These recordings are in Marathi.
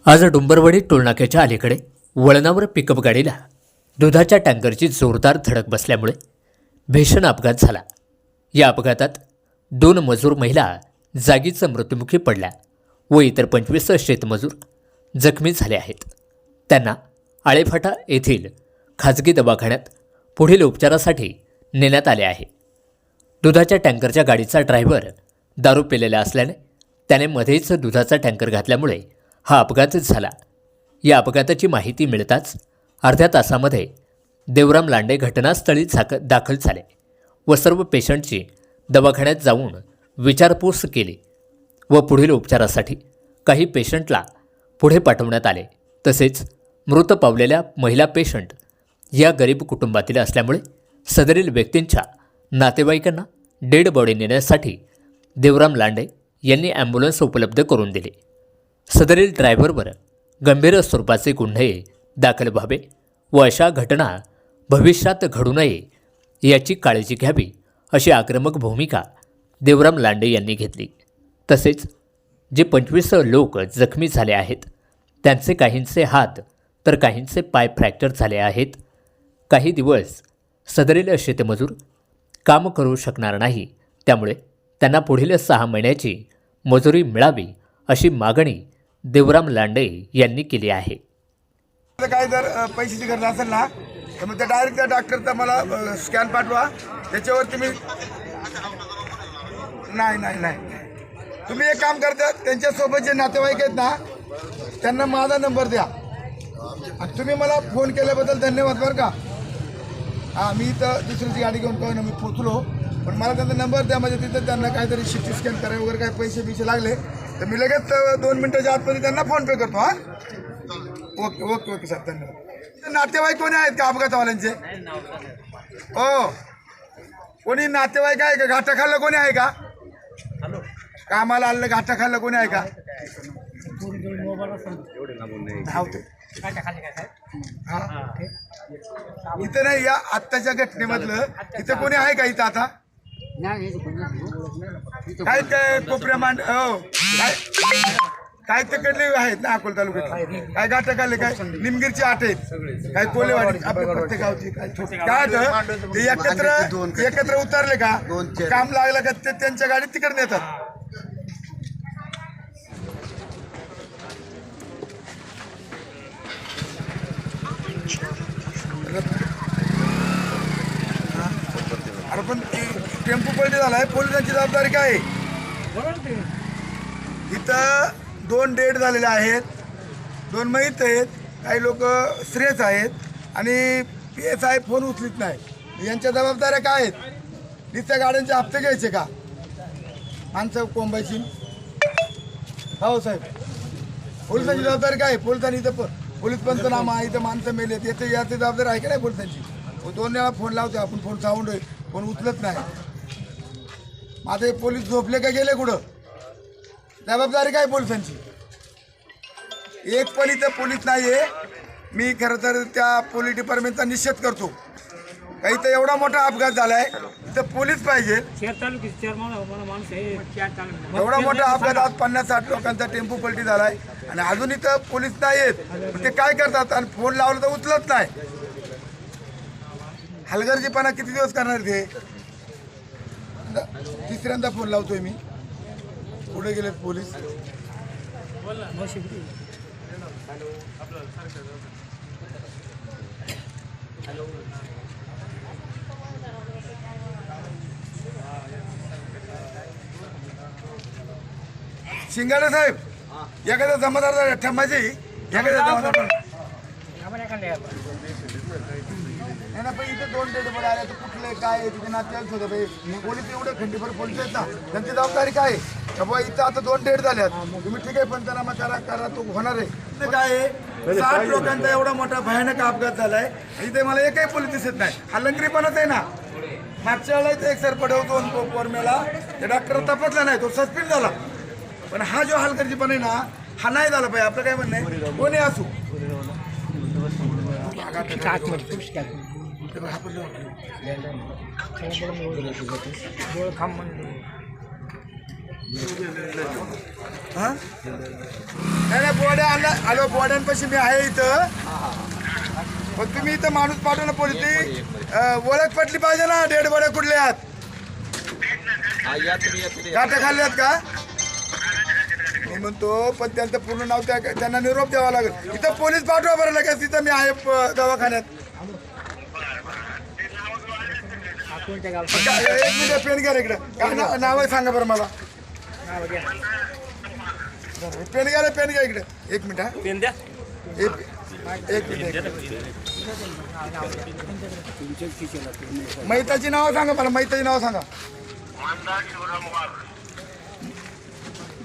आज डुंबरवाडी टोलनाक्याच्या अलीकडे वळणावर पिकअप गाडीला दुधाच्या टँकरची जोरदार धडक बसल्यामुळे भीषण अपघात झाला. या अपघातात 2 मजूर महिला जागीच मृत्युमुखी पडल्या व इतर 25 शेतमजूर जखमी झाले आहेत. त्यांना आळेफाटा येथील खाजगी दवाखान्यात पुढील उपचारासाठी नेण्यात आले आहे. दुधाच्या टँकरच्या गाडीचा ड्रायव्हर दारू पिलेला असल्याने त्याने मध्येच दुधाचा टँकर घातल्यामुळे हा अपघात झाला. या अपघाताची माहिती मिळताच अर्ध्या तासामध्ये देवराम लांडे घटनास्थळी दाखल झाले व सर्व पेशंटची दवाखान्यात जाऊन विचारपूस केली व पुढील उपचारासाठी काही पेशंटला पुढे पाठवण्यात आले. तसेच मृत पावलेल्या महिला पेशंट या गरीब कुटुंबातील असल्यामुळे सदरील व्यक्तींच्या नातेवाईकांना डेड बॉडी नेण्यासाठी देवराम लांडे यांनी ॲम्ब्युलन्स उपलब्ध करून दिली. सदरील ड्रायव्हरवर गंभीर स्वरूपाचे गुन्हे दाखल व्हावे व अशा घटना भविष्यात घडू नये याची काळजी घ्यावी अशी आक्रमक भूमिका देवराम लांडे यांनी घेतली. तसेच जे 25 लोक जखमी झाले आहेत त्यांचे काहींचे हात तर काहींचे पाय फ्रॅक्चर झाले आहेत. काही दिवस सदरील शेतमजूर काम करू शकणार नाही, त्यामुळे त्यांना पुढील 6 महिन्याची मजुरी मिळावी अशी मागणी देवराम लांडे यांनी केली आहे. काय जर पैशाची गरज असेल ना तर मग त्या डायरेक्ट त्या डॉक्टरचा मला स्कॅन पाठवा, त्याच्यावरती मी नाही तुम्ही एक काम करता, त्यांच्यासोबत जे नातेवाईक आहेत ना त्यांना माझा नंबर द्या आणि तुम्ही मला फोन केल्याबद्दल धन्यवाद बरं का. हां, मी तर दुसरीची गाडी घेऊन काय ना मी पोचलो, पण मला त्यांचा नंबर द्या. म्हणजे तिथं त्यांना काहीतरी सिटी स्कॅन करायला वगैरे काही पैसे लागले तर मी लगेच 2 मिनिटाच्या आतमध्ये त्यांना फोन पे करतो. हां, ओके सर, धन्यवाद. नातेवाईक कोणी आहेत का अपघातवाल्यांचे? हो, कोणी नातेवाईक आहे का? घाटा खाल्लं कोणी आहे का? कामाला आलं घाटा खाल्लं कोणी आहे का? इथं नाही, या आत्ताच्या घटनेमधलं इथं कोणी आहे का? इथं आता काय कोपऱ्या मांड हो काय तिकडले आहेत ना अकोला तालुक्यात? काय गाठा खाल्ले? काय निमगिरची 8 आहेत, काय कोलेवाडी आपल्या प्रत्येक गावची काय ते एकत्र उतरले का काम लागलं का ते त्यांच्या गाडीत तिकडे नेतात. अरे पण टेम्पो पलटी झालाय, पोलिसांची जबाबदारी काय आहे? इथं 2 डेड झालेले आहेत, 2 मयत आहेत, काही लोक श्रेयस आहेत आणि PSI फोन उचलीत नाही. यांच्या जबाबदाऱ्या काय आहेत? नुसत्या गाड्यांचे हप्ते घ्यायचे का? माणसं कोंबायची? हो साहेब, पोलिसांची जबाबदारी काय आहे? पोलिसांनी इथं पोलीस पंचनामा, इथं माणसं मेलेत, याची जबाबदारी आहे का नाही पोलिसांची? 2 वेळा फोन लावतो आपण, फोन साऊंड आहे, फोन उचलत नाही. माझे पोलीस झोपले का गेले कुठं? जबाबदारी काय पोलिसांची? एक पण इथं पोलीस नाही आहे. मी खरं तर त्या पोलीस डिपार्टमेंटचा निषेध करतो. काही तर एवढा मोठा अपघात झालाय, इथं पोलीस पाहिजे. एवढा मोठा अपघात, आज 50-60 लोकांचा टेम्पो पलटी झालाय आणि अजून इथं पोलीस नाही आहेत. ते काय करतात? आणि फोन लावला तर उचलत नाही. हलगर्जीपणा किती दिवस करणार ते? 3ऱ्यांदा फोन लावतोय मी, पुढे गेलेत पोलीस. शिंगाडे साहेब, एखादा जमादार ठमाची एखाद्या जमादार पण इथे 2 डेड बॉडी आले तर कुठले काय तिथे नात्याच होतं भाई. पोलीस एवढे खंडीभर पोलीस आहेत ना, त्यांची जबाबदारी काय आहे? बाबा इथं आता 2 डेड झाल्यात, तुम्ही ठीक आहे पंचनामा करा, तो होणार आहे. काय आहे, 60 लोकांचा एवढा मोठा भयानक अपघात झालाय, इथे मला एकही पोलीस दिसत नाही. हा लंगरीपणाच आहे ना. मागच्या वेळेला एक सरपडव 2 पोरमेला त्या डॉक्टर तपासला नाही, तो सस्पेंड झाला. पण हा जो हलगर्जीपणा आहे ना, हा नाही झाला पाहिजे. आपलं काय म्हणणं आहे, कोणी असू नाही, बोड्या अण्णा आलो बोड्यांपाशी मी आहे इथं. पण तुम्ही इथं माणूस पाठवलं पोलीस ओळख पटली पाहिजे ना. डेड बॉड्या कुठल्या आहेत? गाठा खाल्ल्यात का? मी म्हणतो पण त्यांचं पूर्ण नाव त्यांना निरोप द्यावा लागेल. इथं पोलीस पाठवा बरं लगेच. तिथं मी आहे दवाखान्यात. एक मिनिट पेन घ्या इकडे. काय नाव आहे सांगा बरं मला. पेन घ्या पेन घ्या इकडे. एक मिनिट हा पेन द्या. एक मिनिट. मैताची नाव सांगा मला. मैताची नाव सांगा.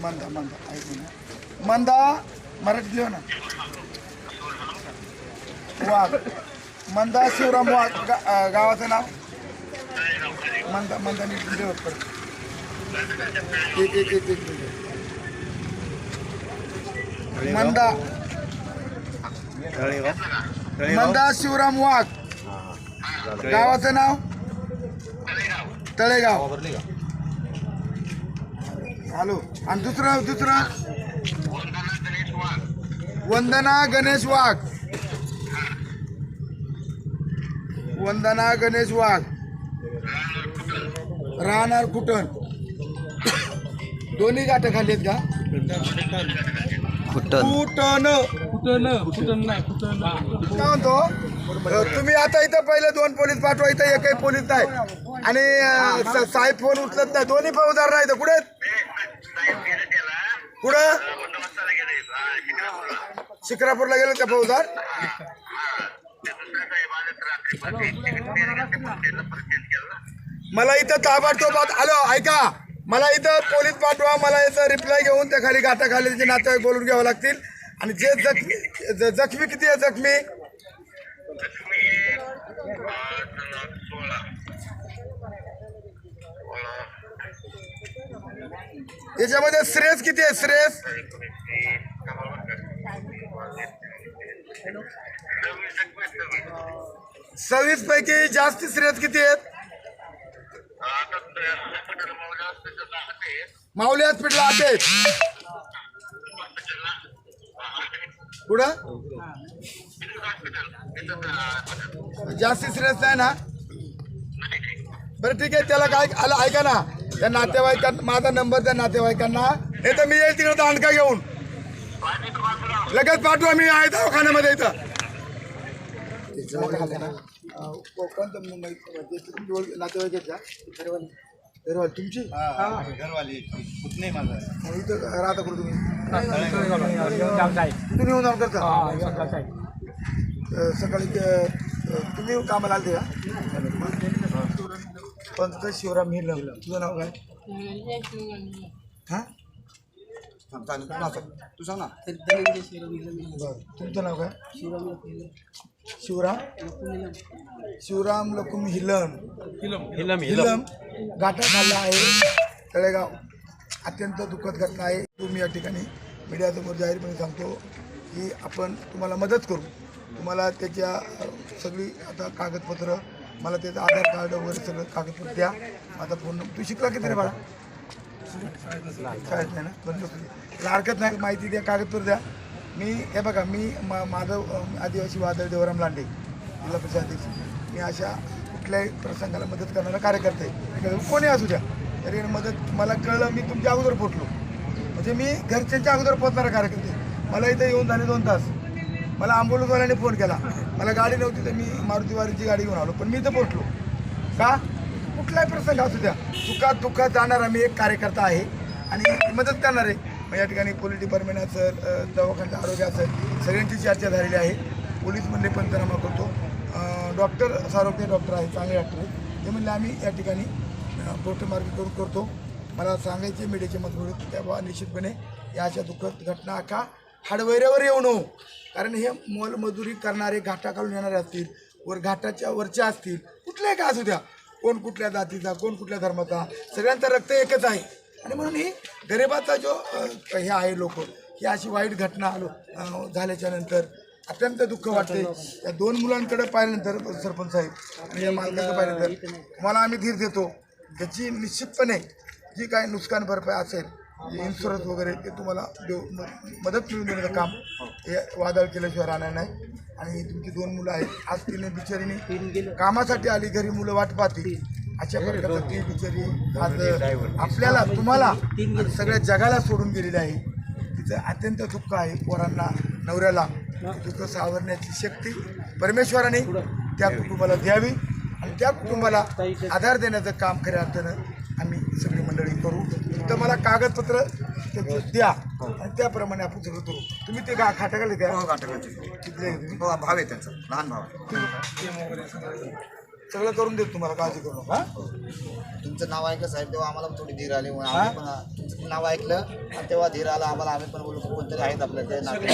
मंदा मंदा ऐक मिनिट. मंदा मराठीत लिहा ना. वाघ. मंदा शिवराम वाघ. गावाचं नाव मंदा. मंदा एक एक एक एक मंदा. मंदा शिवराम वाघ. गावाचं नाव तळेगाव. हॅलो. आणि दुसरं वंदना गणेश वाघ. वंदना गणेश वाघ. राहणार कुठण. दोन्ही गाठं खाल्लीत का? कुठण काय म्हणतो. तुम्ही आता इथं पहिले 2 पोलीस पाठवा. इथं एकही पोलीस नाही. आणि साहेब फोन उचलत नाही. दोन्ही फौजदार नाही. तर कुठे कुठं शिक्रापूरला गेलो त्या फौजदार. मला इथं ताबडतोब आलो. ऐका मला इथं पोलीस पाठवा. मला याचा रिप्लाय घेऊन त्या खाली गाठा खाली त्याचे नातेवाईक बोलून घ्यावं लागतील. आणि जे जखमी किती आहे जखमी? याच्यामध्ये श्रेयस किती आहे? श्रेयस 26 पैकी जास्त श्रेयस किती आहेत? माऊली हॉस्पिटलला 8 आहेत. कुठं जास्ती सिरियस नाही ना? बरं ठीक आहे. त्याला काय आलं ऐका ना. त्या नातेवाईकांना माझा नंबर द्या नातेवाईकांना. नाही तर मी येईल तिकडे दांडका घेऊन लगेच पाठवा. मी आहे दवाखान्यामध्ये इथं. नातेवाईक घरवाली तुमची घरवाली नाही माझा. इथं राहता कुठं तुम्ही? तिथून येऊन जाऊन करता सकाळी. तुम्ही कामाला आलते का? पंकज शिवराम हिल. तुझं नाव काय? हां तू सांग ना. तुमचं नाव काय? शिवराम लकुम हिलम. गाठा खाल्ला आहे तळेगाव. अत्यंत दुःखद घटना आहे. तुम्ही या ठिकाणी मीडियासमोर जाहीरपणे सांगतो की आपण तुम्हाला मदत करू. तुम्हाला त्याच्या सगळी आता कागदपत्र मला त्याचं आधार कार्ड वगैरे सगळं कागदपत्र द्या. माझा फोन नंबर. तू शिकला किती रे बाळा? शाळेत नाही ना? बंद. हरकत नाही. माहिती द्या कागदपत्र द्या. मी हे बघा मी माधव आदिवासी वादळ देवराम लांडे जिल्हा परिषद अध्यक्ष. मी अशा कुठल्याही प्रसंगाला मदत करणारा कार्यकर्ते कोणी असू द्या तरी मदत मला कळलं. मी तुमच्या अगोदर पोचलो म्हणजे मी घरच्यांच्या अगोदर पोचणारा कार्यकर्ते. मला इथं येऊन झाले 2 तास. मला ॲम्ब्युलन्सवाल्याने फोन केला. मला गाडी नव्हती तर मी मारुती वारीची गाडी घेऊन आलो. पण मी इथं पोचलो का? कुठलाही प्रसंग असू द्या सुखात दुःखात जाणारा मी एक कार्यकर्ता आहे आणि मदत करणार आहे. मग या ठिकाणी पोलीस डिपार्टमेंट असेल दवाखान्याचं आरोग्य असेल सगळ्यांची चर्चा झालेली आहे. पोलीस म्हणले पंचनामा करतो. डॉक्टर सारोग्य डॉक्टर आहे चांगले डॉक्टर आहेत. ते म्हणले आम्ही या ठिकाणी पोस्टमार्ग करून करतो. मला सांगायचे मीडियाचे मत मिळत तेव्हा निश्चितपणे या अशा दुःखद घटना का हाडवैऱ्यावर येऊ नको. कारण हे मोलमजुरी करणारे घाटा काढून येणारे असतील वर घाटाच्या वरच्या असतील कुठल्याही का असू द्या. कोण कुठल्या जातीचा कोण कुठल्या धर्माचा सगळ्यांचं रक्त एकच आहे. आणि म्हणून ही गरिबाचा जो हे आहे लोक ही अशी वाईट घटना झाल्याच्या नंतर अत्यंत दुःख वाटते. या 2 मुलांकडे पाहिल्यानंतर सरपंच साहेब आणि या मालकाचं पाहिल्यानंतर तुम्हाला आम्ही धीर देतो. त्याची निश्चितपणे जी काही नुकसान भरपाई असेल इन्शुरन्स वगैरे ते तुम्हाला मदत मिळून देण्याचं काम हे वादळ केल्याशिवाय राहणार नाही. आणि तुमची 2 मुलं आहेत, आज तिने बिचारीने कामासाठी आली, घरी मुलं वाट पाहते, अशा प्रकारचं ती बिचारी आज आपल्याला तुम्हाला आणि सगळ्या जगाला सोडून गेलेली आहे. तिचं अत्यंत दुःख आहे. पोरांना नवऱ्याला दुःख सावरण्याची शक्ती परमेश्वराने त्या कुटुंबाला द्यावी आणि त्या कुटुंबाला आधार देण्याचं काम खऱ्या अर्थानं आम्ही सगळी मंडळी करू. तर मला कागदपत्र त्याचं द्या आणि त्याप्रमाणे आपण सगळं करू. तुम्ही ते खाटाकाले द्या. तिथले भाव आहे त्यांचा, लहान भाव. सगळं करून देतो तुम्हाला, काळजी करू नका. तुमचं नाव ऐकलं साहेब, तेव्हा आम्हाला थोडी धीर आली. म्हणून आम्ही पण तुमचं नाव ऐकलं आणि तेव्हा धीर आला आम्हाला. आम्ही पण बोललो कोणतरी आहेत आपल्या ते नाते.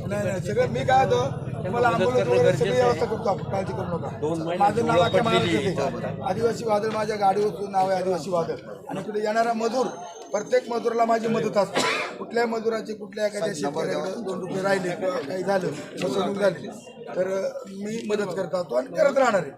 नाही सगळं मी काय होतो तुम्हाला आंबोली वगैरे सगळी व्यवस्था करतो आपण, काळजी करू नका. माझं नाव अख्ख्या महाराष्ट्रात आदिवासी वादळ, माझ्या गाडीवर नाव आहे आदिवासी वादळ. आणि इकडे येणारा मजूर, प्रत्येक मजुराला माझी मदत असते. कुठल्याही मजुराची कुठल्या एखाद्या शेतकऱ्याकडे 2 रुपये राहिले किंवा काही झालं, फसवणूक झाली तर मी मदत करत असतो आणि करत राहणार आहे.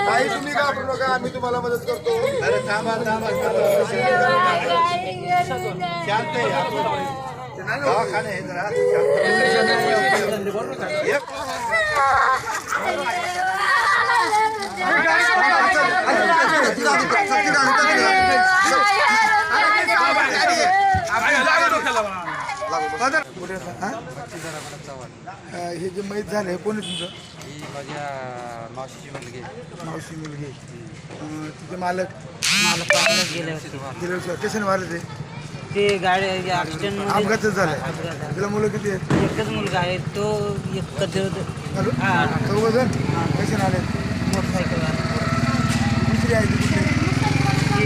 काही तुम्ही घाबरू नका, आम्ही तुम्हाला मदत करतो. थांबा शांत आहे. दवाखाने आहे जरा. हे जे मैत झालं कोण आहे तुमचं? माझ्या मावशीची मुलगी. मावशी मुलगी. तिचे मालक गेले होते गेल्या वर्षी कशाने मारले ते गाडी ॲक्सिडेंट अपघातच झालाय. तिला मुलं किती आहेत? एकच मुलगा आहे तो एकच हॅलो, 4 जण कशाने आले? मोटरसायकल दुसरी आहे ती कुठली?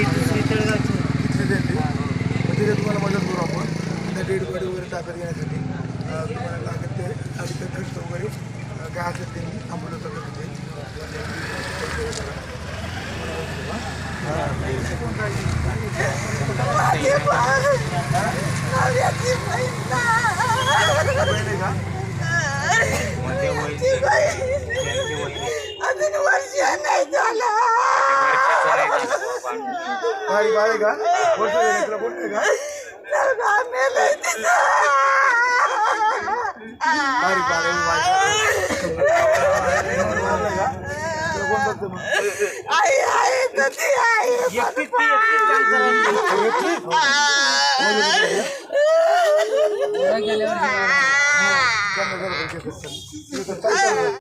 दुसरी तळगावची. तिथली देते. मग तिथे तुम्हाला मदत करू आपण. त्या डेड बॉडी वगैरे ताब्यात घेण्यासाठी तुम्हाला लागत ते अधिक खर्च वगैरे काय असेल ते थांबवलं सगळं तिथे. बाळे का बोलतोय का? गेल्यावर